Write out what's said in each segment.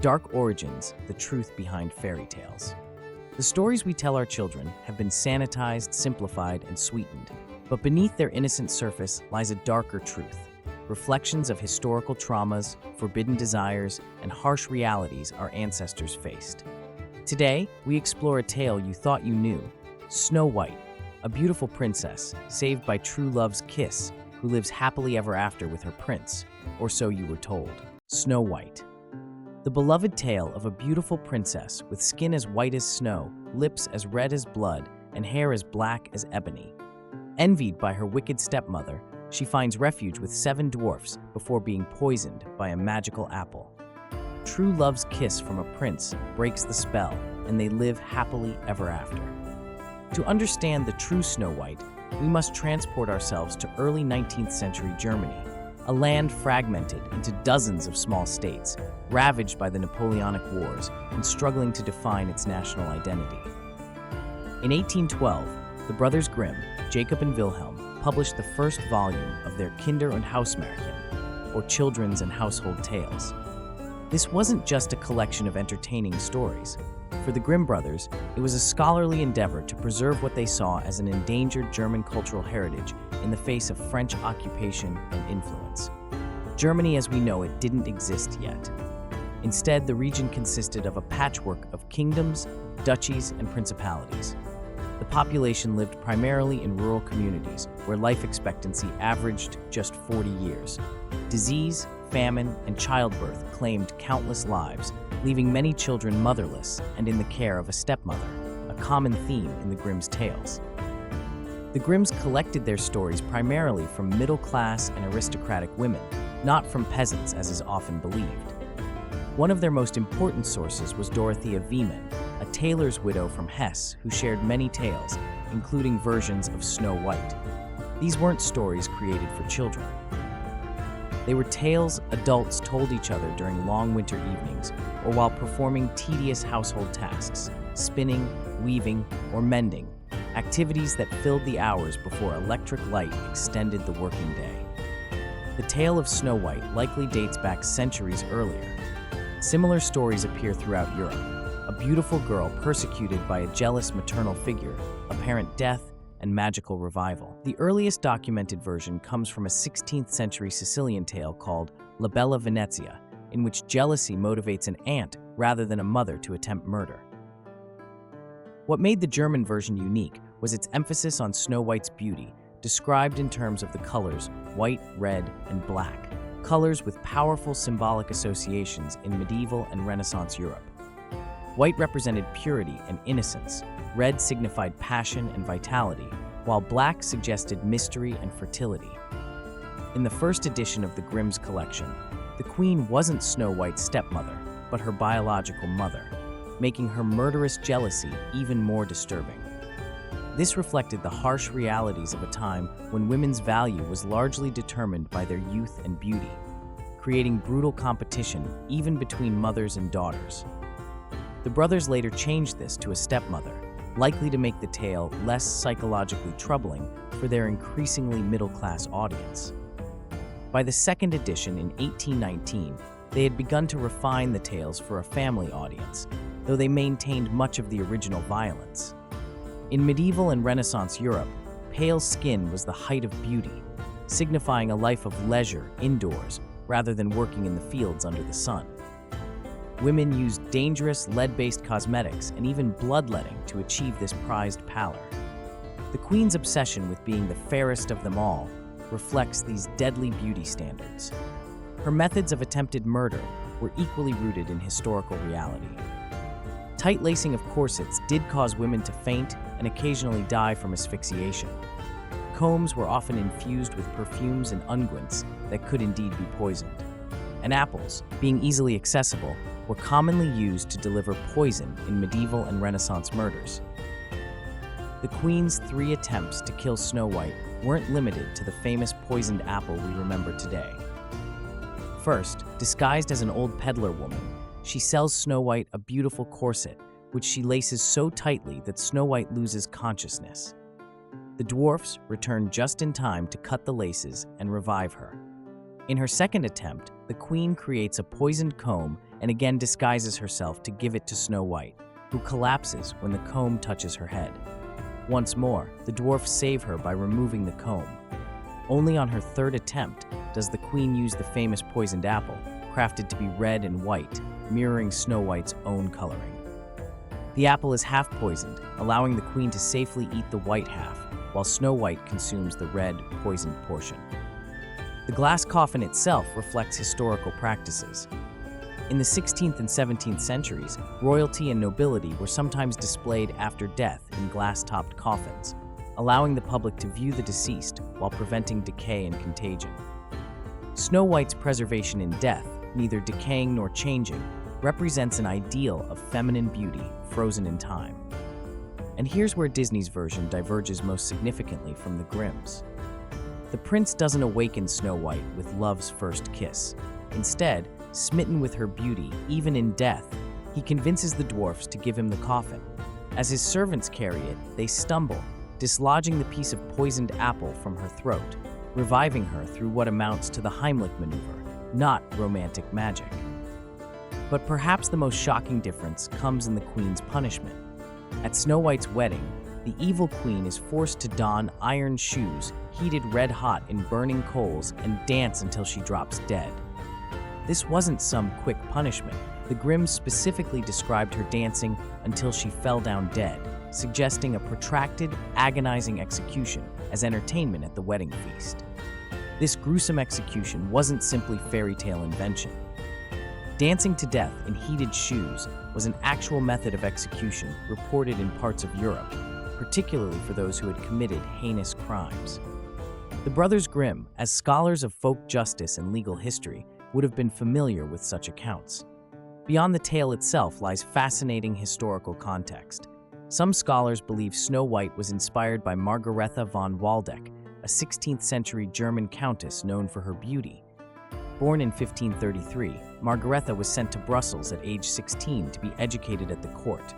Dark origins, the truth behind fairy tales. The stories we tell our children have been sanitized, simplified, and sweetened, but beneath their innocent surface lies a darker truth. Reflections of historical traumas, forbidden desires, and harsh realities our ancestors faced. Today, we explore a tale you thought you knew, Snow White, a beautiful princess saved by true love's kiss who lives happily ever after with her prince, or so you were told. Snow White. The beloved tale of a beautiful princess with skin as white as snow, lips as red as blood, and hair as black as ebony. Envied by her wicked stepmother, she finds refuge with 7 dwarfs before being poisoned by a magical apple. True love's kiss from a prince breaks the spell, and they live happily ever after. To understand the true Snow White, we must transport ourselves to early 19th century Germany, a land fragmented into dozens of small states, ravaged by the Napoleonic Wars and struggling to define its national identity. In 1812, the Brothers Grimm, Jacob and Wilhelm, published the first volume of their Kinder- und Hausmärchen, or Children's and Household Tales. This wasn't just a collection of entertaining stories. For the Grimm brothers, it was a scholarly endeavor to preserve what they saw as an endangered German cultural heritage in the face of French occupation and influence. Germany as we know it didn't exist yet. Instead, the region consisted of a patchwork of kingdoms, duchies, and principalities. The population lived primarily in rural communities where life expectancy averaged just 40 years. Disease, famine, and childbirth claimed countless lives, leaving many children motherless and in the care of a stepmother, a common theme in the Grimm's tales. The Grimms collected their stories primarily from middle-class and aristocratic women, not from peasants as is often believed. One of their most important sources was Dorothea Wieman, a tailor's widow from Hesse who shared many tales, including versions of Snow White. These weren't stories created for children. They were tales adults told each other during long winter evenings or while performing tedious household tasks, spinning, weaving, or mending, activities that filled the hours before electric light extended the working day. The tale of Snow White likely dates back centuries earlier. Similar stories appear throughout Europe. A beautiful girl persecuted by a jealous maternal figure, apparent death, and magical revival. The earliest documented version comes from a 16th century Sicilian tale called La Bella Venezia, in which jealousy motivates an aunt rather than a mother to attempt murder. What made the German version unique was its emphasis on Snow White's beauty, described in terms of the colors white, red, and black, colors with powerful symbolic associations in medieval and Renaissance Europe. White represented purity and innocence, red signified passion and vitality, while black suggested mystery and fertility. In the first edition of the Grimm's collection, the queen wasn't Snow White's stepmother, but her biological mother, making her murderous jealousy even more disturbing. This reflected the harsh realities of a time when women's value was largely determined by their youth and beauty, creating brutal competition even between mothers and daughters. The brothers later changed this to a stepmother, likely to make the tale less psychologically troubling for their increasingly middle-class audience. By the second edition in 1819, they had begun to refine the tales for a family audience, though they maintained much of the original violence. In medieval and Renaissance Europe, pale skin was the height of beauty, signifying a life of leisure indoors rather than working in the fields under the sun. Women used dangerous lead-based cosmetics and even bloodletting to achieve this prized pallor. The queen's obsession with being the fairest of them all reflects these deadly beauty standards. Her methods of attempted murder were equally rooted in historical reality. Tight lacing of corsets did cause women to faint and occasionally die from asphyxiation. Combs were often infused with perfumes and unguents that could indeed be poisoned. And apples, being easily accessible, were commonly used to deliver poison in medieval and Renaissance murders. The Queen's 3 attempts to kill Snow White weren't limited to the famous poisoned apple we remember today. First, disguised as an old peddler woman, she sells Snow White a beautiful corset, which she laces so tightly that Snow White loses consciousness. The dwarfs return just in time to cut the laces and revive her. In her second attempt, the queen creates a poisoned comb and again disguises herself to give it to Snow White, who collapses when the comb touches her head. Once more, the dwarfs save her by removing the comb. Only on her third attempt does the queen use the famous poisoned apple, crafted to be red and white, mirroring Snow White's own coloring. The apple is half poisoned, allowing the queen to safely eat the white half, while Snow White consumes the red, poisoned portion. The glass coffin itself reflects historical practices. In the 16th and 17th centuries, royalty and nobility were sometimes displayed after death in glass-topped coffins, allowing the public to view the deceased while preventing decay and contagion. Snow White's preservation in death, neither decaying nor changing, represents an ideal of feminine beauty frozen in time. And here's where Disney's version diverges most significantly from the Grimms'. The prince doesn't awaken Snow White with love's first kiss. Instead, smitten with her beauty, even in death, he convinces the dwarfs to give him the coffin. As his servants carry it, they stumble, dislodging the piece of poisoned apple from her throat, reviving her through what amounts to the Heimlich maneuver, not romantic magic. But perhaps the most shocking difference comes in the queen's punishment. At Snow White's wedding, the evil queen is forced to don iron shoes heated red hot in burning coals and dance until she drops dead. This wasn't some quick punishment. The Grimms specifically described her dancing until she fell down dead, suggesting a protracted, agonizing execution as entertainment at the wedding feast. This gruesome execution wasn't simply fairy tale invention. Dancing to death in heated shoes was an actual method of execution reported in parts of Europe, particularly for those who had committed heinous crimes. The Brothers Grimm, as scholars of folk justice and legal history, would have been familiar with such accounts. Beyond the tale itself lies fascinating historical context. Some scholars believe Snow White was inspired by Margaretha von Waldeck, a 16th century German countess known for her beauty. Born in 1533, Margaretha was sent to Brussels at age 16 to be educated at the court.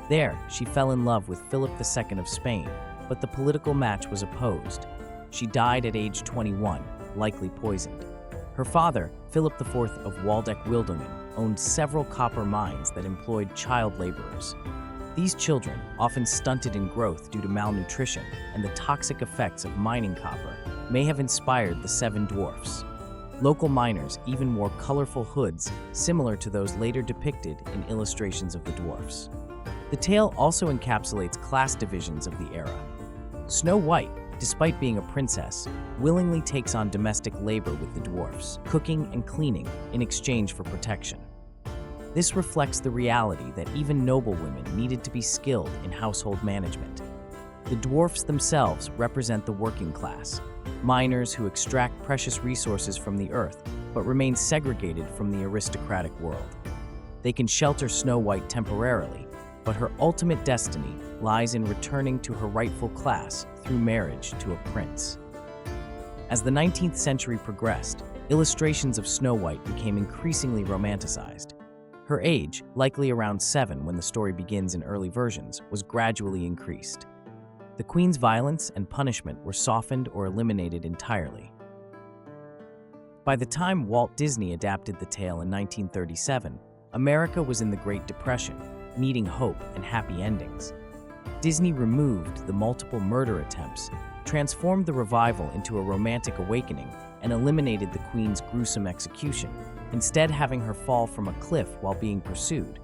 There, she fell in love with Philip II of Spain, but the political match was opposed. She died at age 21, likely poisoned. Her father, Philip IV of Waldeck-Wildungen, owned several copper mines that employed child laborers. These children, often stunted in growth due to malnutrition and the toxic effects of mining copper, may have inspired the Seven Dwarfs. Local miners even wore colorful hoods similar to those later depicted in illustrations of the dwarfs. The tale also encapsulates class divisions of the era. Snow White, despite being a princess, willingly takes on domestic labor with the dwarfs, cooking and cleaning in exchange for protection. This reflects the reality that even noble women needed to be skilled in household management. The dwarfs themselves represent the working class, miners who extract precious resources from the earth but remain segregated from the aristocratic world. They can shelter Snow White temporarily, but her ultimate destiny lies in returning to her rightful class through marriage to a prince. As the 19th century progressed, illustrations of Snow White became increasingly romanticized. Her age, likely around 7 when the story begins in early versions, was gradually increased. The queen's violence and punishment were softened or eliminated entirely. By the time Walt Disney adapted the tale in 1937, America was in the Great Depression, needing hope and happy endings. Disney removed the multiple murder attempts, transformed the revival into a romantic awakening, and eliminated the queen's gruesome execution, instead having her fall from a cliff while being pursued,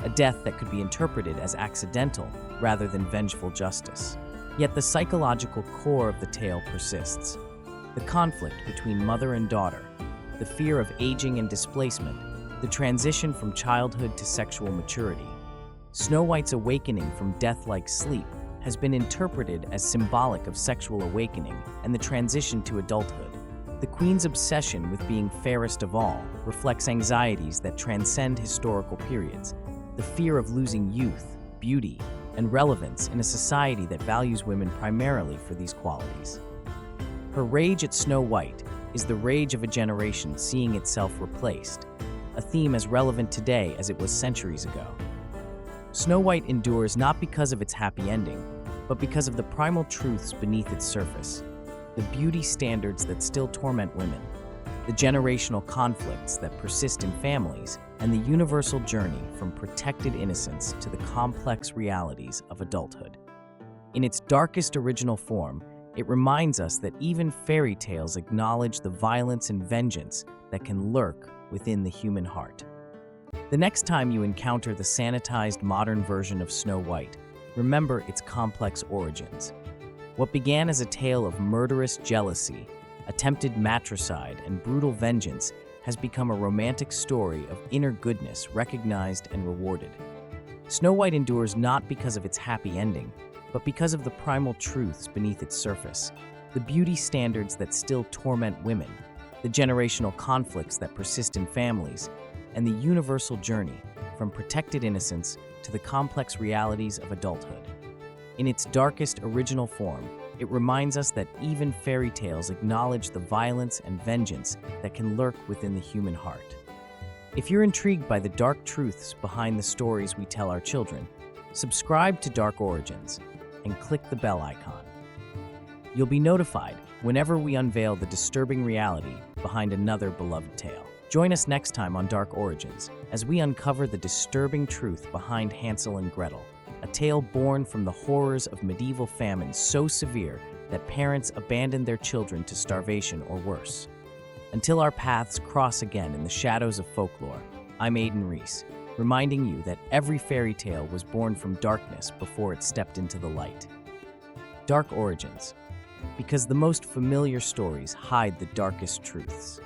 a death that could be interpreted as accidental rather than vengeful justice. Yet the psychological core of the tale persists. The conflict between mother and daughter, the fear of aging and displacement, the transition from childhood to sexual maturity. Snow White's awakening from death-like sleep has been interpreted as symbolic of sexual awakening and the transition to adulthood. The queen's obsession with being fairest of all reflects anxieties that transcend historical periods, the fear of losing youth, beauty, and relevance in a society that values women primarily for these qualities. Her rage at Snow White is the rage of a generation seeing itself replaced, a theme as relevant today as it was centuries ago. Snow White endures not because of its happy ending, but because of the primal truths beneath its surface, the beauty standards that still torment women, the generational conflicts that persist in families, and the universal journey from protected innocence to the complex realities of adulthood. In its darkest original form, it reminds us that even fairy tales acknowledge the violence and vengeance that can lurk within the human heart. The next time you encounter the sanitized modern version of Snow White, remember its complex origins. What began as a tale of murderous jealousy, attempted matricide, and brutal vengeance has become a romantic story of inner goodness recognized and rewarded. Snow White endures not because of its happy ending, but because of the primal truths beneath its surface, the beauty standards that still torment women, the generational conflicts that persist in families, and the universal journey from protected innocence to the complex realities of adulthood. In its darkest original form, it reminds us that even fairy tales acknowledge the violence and vengeance that can lurk within the human heart. If you're intrigued by the dark truths behind the stories we tell our children, subscribe to Dark Origins and click the bell icon. You'll be notified whenever we unveil the disturbing reality behind another beloved tale. Join us next time on Dark Origins as we uncover the disturbing truth behind Hansel and Gretel, a tale born from the horrors of medieval famine so severe that parents abandoned their children to starvation or worse. Until our paths cross again in the shadows of folklore, I'm Aidan Reese, reminding you that every fairy tale was born from darkness before it stepped into the light. Dark Origins, because the most familiar stories hide the darkest truths.